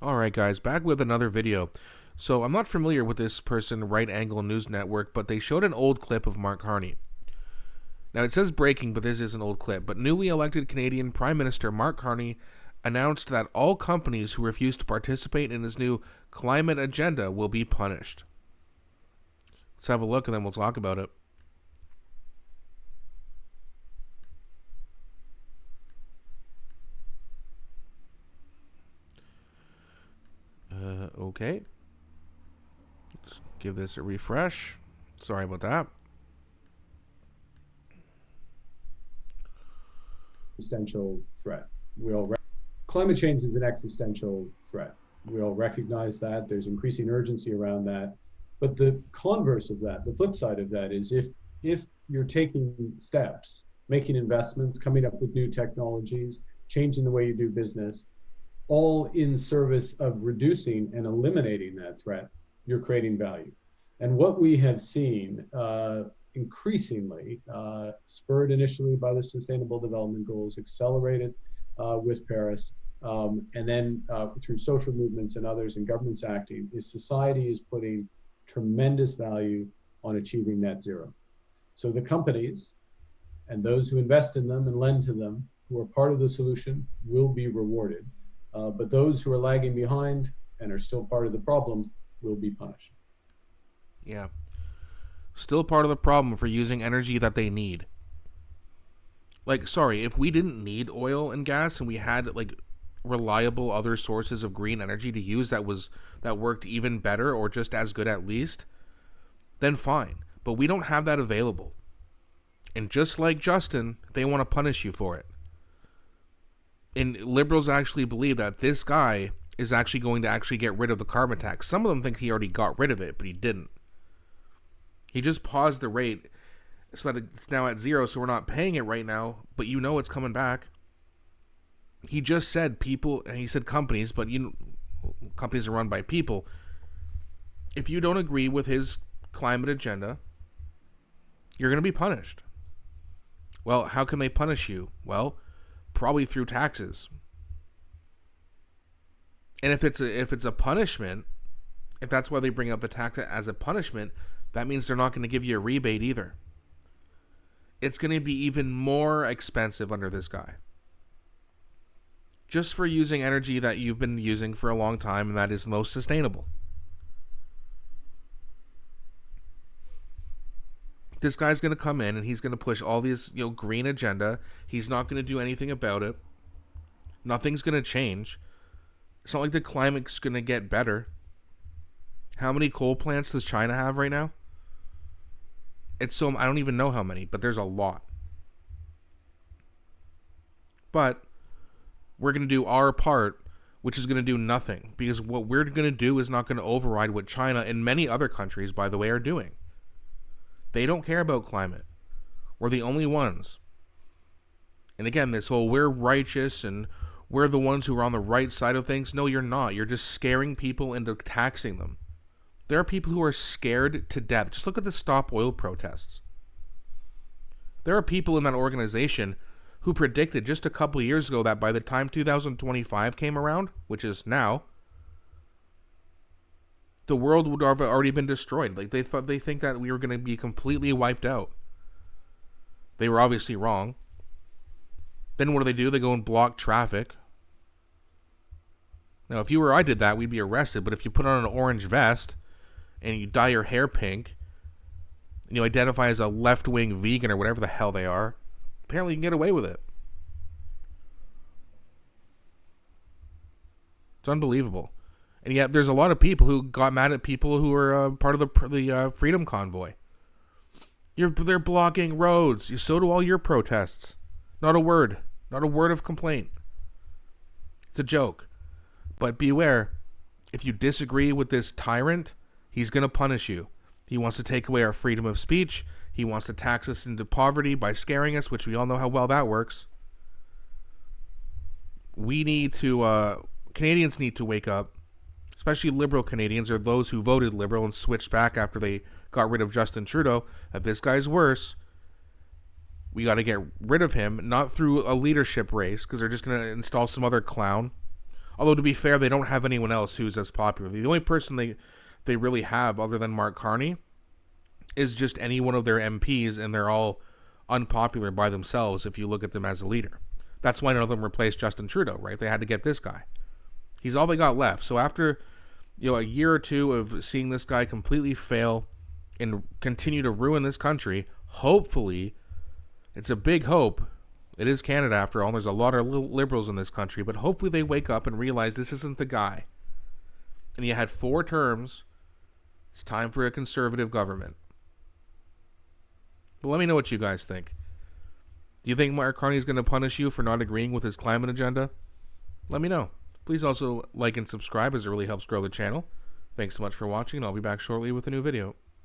Alright guys, back with another video. So I'm not familiar with this person, Right Angle News Network, but they showed an old clip of Mark Carney. Now it says breaking, but this is an old clip. But newly elected Canadian Prime Minister Mark Carney announced that all companies who refuse to participate in his new climate agenda will be punished. Let's have a look and then we'll talk about it. Okay. Let's give this a refresh. Sorry about that. Existential threat. Climate change is an existential threat. We all recognize that. There's increasing urgency around that. But the converse of that, the flip side of that is if you're taking steps, making investments, coming up with new technologies, changing the way you do business, all in service of reducing and eliminating that threat, you're creating value. And what we have seen increasingly, spurred initially by the Sustainable Development Goals, accelerated with Paris, and then through social movements and others and governments acting, is society is putting tremendous value on achieving net zero. So the companies and those who invest in them and lend to them, who are part of the solution, will be rewarded. But those who are lagging behind and are still part of the problem will be punished. Yeah. Still part of the problem for using energy that they need. Like, sorry, if we didn't need oil and gas and we had like reliable other sources of green energy to use that worked even better or just as good at least, then fine. But we don't have that available. And just like Justin, they want to punish you for it. And liberals actually believe that this guy is actually going to actually get rid of the carbon tax. Some of them think he already got rid of it, but he didn't. He just paused the rate so that it's now at zero, so we're not paying it right now, but you know it's coming back. He just said people, and he said companies, but companies are run by people. If you don't agree with his climate agenda, you're going to be punished. Well, how can they punish you? Well, probably through taxes. And if it's a punishment, if that's why they bring up the tax as a punishment, that means they're not going to give you a rebate either. It's going to be even more expensive under this guy. Just for using energy that you've been using for a long time and that is most sustainable. This guy's going to come in and he's going to push all this, green agenda. He's not going to do anything about it. Nothing's going to change. It's not like the climate's going to get better. How many coal plants does China have right now? I don't even know how many, but there's a lot. But we're going to do our part, which is going to do nothing, because what we're going to do is not going to override what China and many other countries, by the way, are doing. They don't care about climate. We're the only ones. And again, this whole we're righteous and we're the ones who are on the right side of things. No, you're not. You're just scaring people into taxing them. There are people who are scared to death. Just look at the Stop Oil protests. There are people in that organization who predicted just a couple of years ago that by the time 2025 came around, which is now, the world would have already been destroyed. Like they think that we were going to be completely wiped out. They were obviously wrong. Then what do? They go and block traffic. Now, if you or I did that, we'd be arrested. But if you put on an orange vest and you dye your hair pink and you identify as a left-wing vegan or whatever the hell they are, apparently you can get away with it. It's unbelievable. And yet there's a lot of people who got mad at people who were part of the Freedom Convoy. They're blocking roads. So do all your protests. Not a word of complaint. It's a joke. But beware, if you disagree with this tyrant, he's going to punish you. He wants to take away our freedom of speech. He wants to tax us into poverty by scaring us, which we all know how well that works. Canadians need to wake up. Especially liberal Canadians, or those who voted liberal and switched back after they got rid of Justin Trudeau, that this guy's worse. We got to get rid of him, not through a leadership race, because they're just going to install some other clown. Although, to be fair, they don't have anyone else who's as popular. The only person they really have, other than Mark Carney, is just any one of their MPs, and they're all unpopular by themselves if you look at them as a leader. That's why none of them replaced Justin Trudeau, right? They had to get this guy. He's all they got left. So after a year or two of seeing this guy completely fail and continue to ruin this country, hopefully, it's a big hope. It is Canada after all, and there's a lot of liberals in this country, but hopefully they wake up and realize this isn't the guy. And you had 4 terms. It's time for a conservative government. But let me know what you guys think. Do you think Mark Carney is going to punish you for not agreeing with his climate agenda? Let me know. Please also like and subscribe, as it really helps grow the channel. Thanks so much for watching, and I'll be back shortly with a new video.